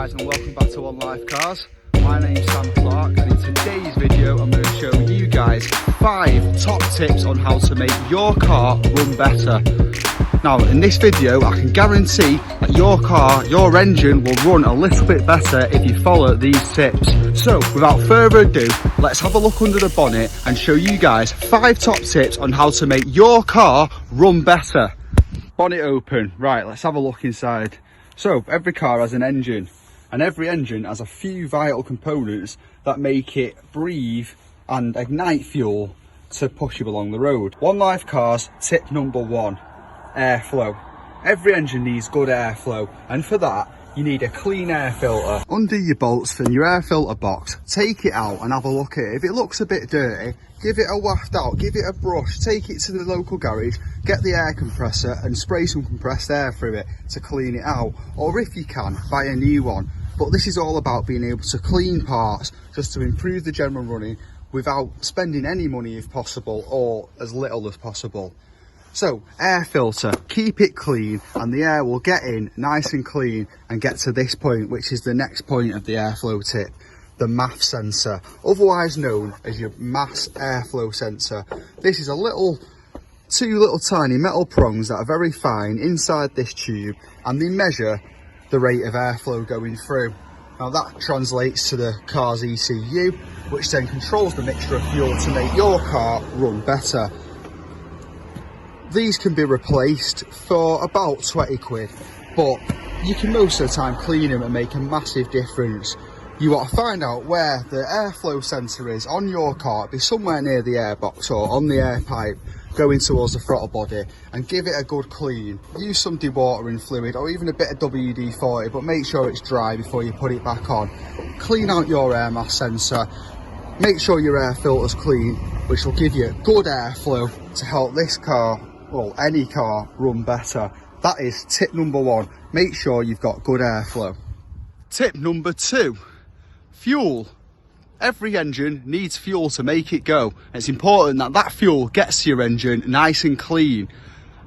guys, and welcome back to One Life Cars. My name's Sam Clark, and in today's video I'm going to show you guys 5 top tips on how to make your car run better. Now in this video I can guarantee that your car, your engine will run a little bit better if you follow these tips. So without further ado, let's have a look under the bonnet and show you guys 5 top tips on how to make your car run better. Bonnet open. Right, let's have a look inside. So every car has an engine, and every engine has a few vital components that make it breathe and ignite fuel to push you along the road. One Life Cars tip number 1, airflow. Every engine needs good airflow, and for that you need a clean air filter. Undo your bolts from your air filter box, take it out and have a look at it. If it looks a bit dirty, give it a waft out, give it a brush, take it to the local garage, get the air compressor and spray some compressed air through it to clean it out. Or if you can, buy a new one. But this is all about being able to clean parts just to improve the general running without spending any money if possible, or as little as possible. So air filter, keep it clean and the air will get in nice and clean and get to this point, which is the next point of the airflow tip, the Maf Sensor, otherwise known as your mass airflow sensor. This is two little tiny metal prongs that are very fine inside this tube, and they measure the rate of airflow going through. Now that translates to the car's ECU, which then controls the mixture of fuel to make your car run better. These can be replaced for about 20 quid, but you can most of the time clean them and make a massive difference. You want to find out where the airflow sensor is on your car. It'll be somewhere near the airbox or on the air pipe going towards the throttle body, and give it a good clean. Use some dewatering fluid or even a bit of WD-40, but make sure it's dry before you put it back on. Clean out your air mass sensor. Make sure your air filter's clean, which will give you good airflow to help this car, well, any car, run better. That is tip number 1. Make sure you've got good airflow. Tip number 2, fuel. Every engine needs fuel to make it go. It's important that that fuel gets to your engine nice and clean.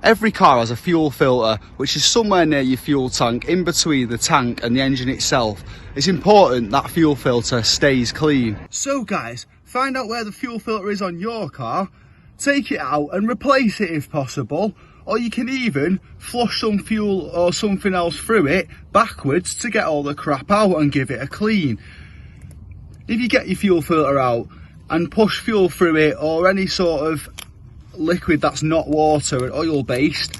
Every car has a fuel filter, which is somewhere near your fuel tank, in between the tank and the engine itself. It's important that fuel filter stays clean. So guys, find out where the fuel filter is on your car, take it out and replace it if possible, or you can even flush some fuel or something else through it backwards to get all the crap out and give it a clean. If you get your fuel filter out and push fuel through it, or any sort of liquid that's not water and oil based,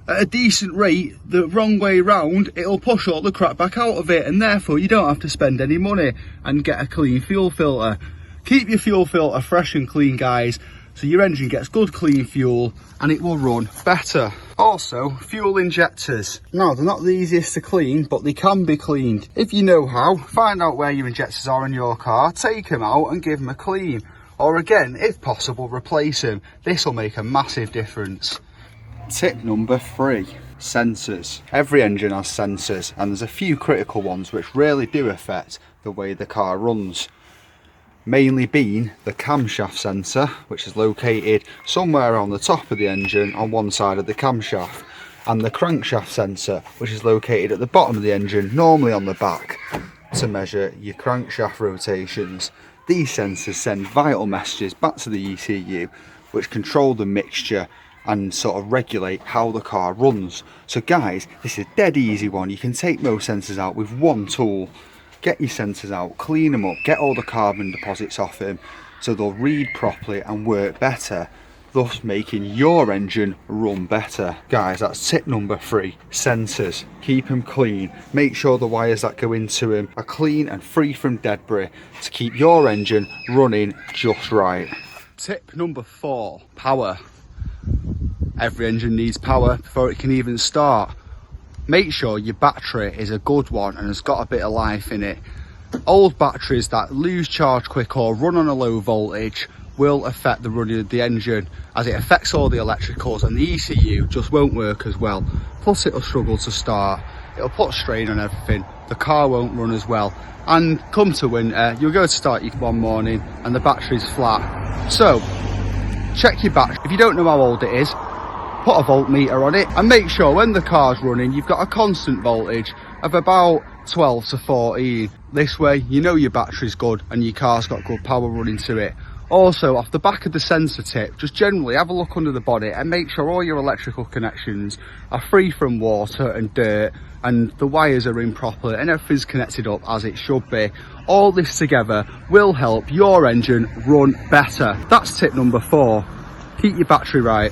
at a decent rate, the wrong way round, it'll push all the crap back out of it, and therefore you don't have to spend any money and get a clean fuel filter. Keep your fuel filter fresh and clean, guys, so your engine gets good clean fuel and it will run better. Also, fuel injectors. Now, they're not the easiest to clean, but they can be cleaned. If you know how, find out where your injectors are in your car, take them out and give them a clean. Or again, if possible, replace them. This will make a massive difference. Tip number 3, sensors. Every engine has sensors, and there's a few critical ones which really do affect the way the car runs. Mainly being the camshaft sensor, which is located somewhere on the top of the engine on one side of the camshaft, and the crankshaft sensor, which is located at the bottom of the engine, normally on the back, to measure your crankshaft rotations. These sensors send vital messages back to the ECU, which control the mixture and sort of regulate how the car runs. So guys, this is a dead easy one. You can take most sensors out with one tool. Get your sensors out, clean them up, get all the carbon deposits off them so they'll read properly and work better, thus making your engine run better. Guys, that's tip number 3, sensors. Keep them clean. Make sure the wires that go into them are clean and free from debris to keep your engine running just right. Tip number 4, power. Every engine needs power before it can even start. Make sure your battery is a good one and has got a bit of life in it. Old batteries that lose charge quick or run on a low voltage will affect the running of the engine, as it affects all the electricals, and the ECU just won't work as well. Plus it'll struggle to start, it'll put strain on everything, the car won't run as well, and come to winter you'll go to start you one morning and the battery's flat. So check your battery. If you don't know how old it is, put a voltmeter on it and make sure when the car's running you've got a constant voltage of about 12 to 14. This way, you know your battery's good and your car's got good power running to it. Also, off the back of the sensor tip, just generally have a look under the bonnet and make sure all your electrical connections are free from water and dirt, and the wires are in properly and everything's connected up as it should be. All this together will help your engine run better. That's tip number 4. Keep your battery right.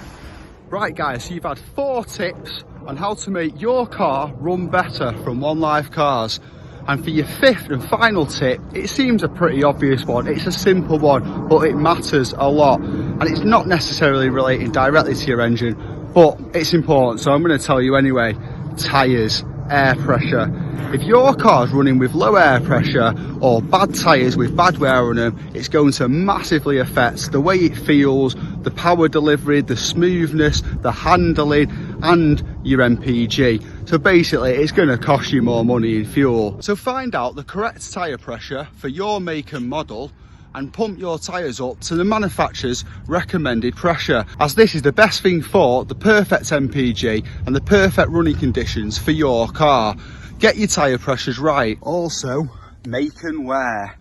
Right guys, so you've had 4 tips on how to make your car run better from One Life Cars. And for your 5th and final tip, it seems a pretty obvious one. It's a simple one, but it matters a lot. And it's not necessarily relating directly to your engine, but it's important, so I'm going to tell you anyway. Tyres, air pressure. If your car's running with low air pressure or bad tyres with bad wear on them, it's going to massively affect the way it feels, the power delivery, the smoothness, the handling, and your MPG. So basically it's going to cost you more money in fuel. So find out the correct tyre pressure for your make and model and pump your tyres up to the manufacturer's recommended pressure, as this is the best thing for the perfect MPG and the perfect running conditions for your car. Get your tyre pressures right. Also, make and wear.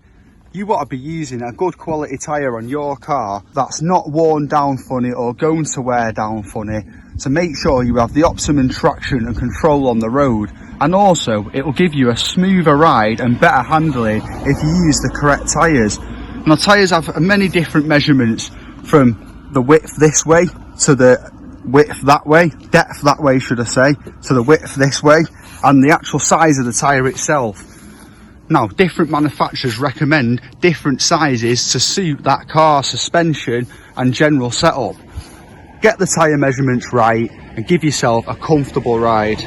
You want to be using a good quality tyre on your car that's not worn down funny or going to wear down funny, to make sure you have the optimum traction and control on the road. And also, it will give you a smoother ride and better handling if you use the correct tyres. Now, tyres have many different measurements, from the width this way to the width that way, depth that way should I say, to the width this way, and the actual size of the tyre itself. Now, different manufacturers recommend different sizes to suit that car's suspension and general setup. Get the tyre measurements right and give yourself a comfortable ride.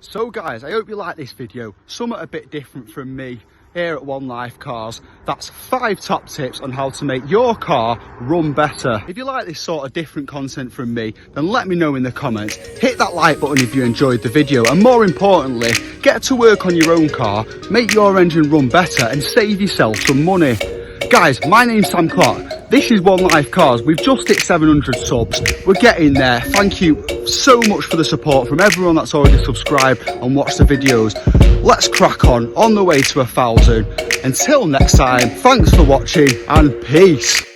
So guys, I hope you like this video. Something a bit different from me here at One Life Cars. That's 5 top tips on how to make your car run better. If you like this sort of different content from me, then let me know in the comments. Hit that like button if you enjoyed the video, and more importantly, get to work on your own car, make your engine run better and save yourself some money. Guys, my name's Sam Clark. This is One Life Cars. We've just hit 700 subs. We're getting there. Thank you so much for the support from everyone that's already subscribed and watched the videos. Let's crack on the way to 1,000. Until next time, thanks for watching and peace.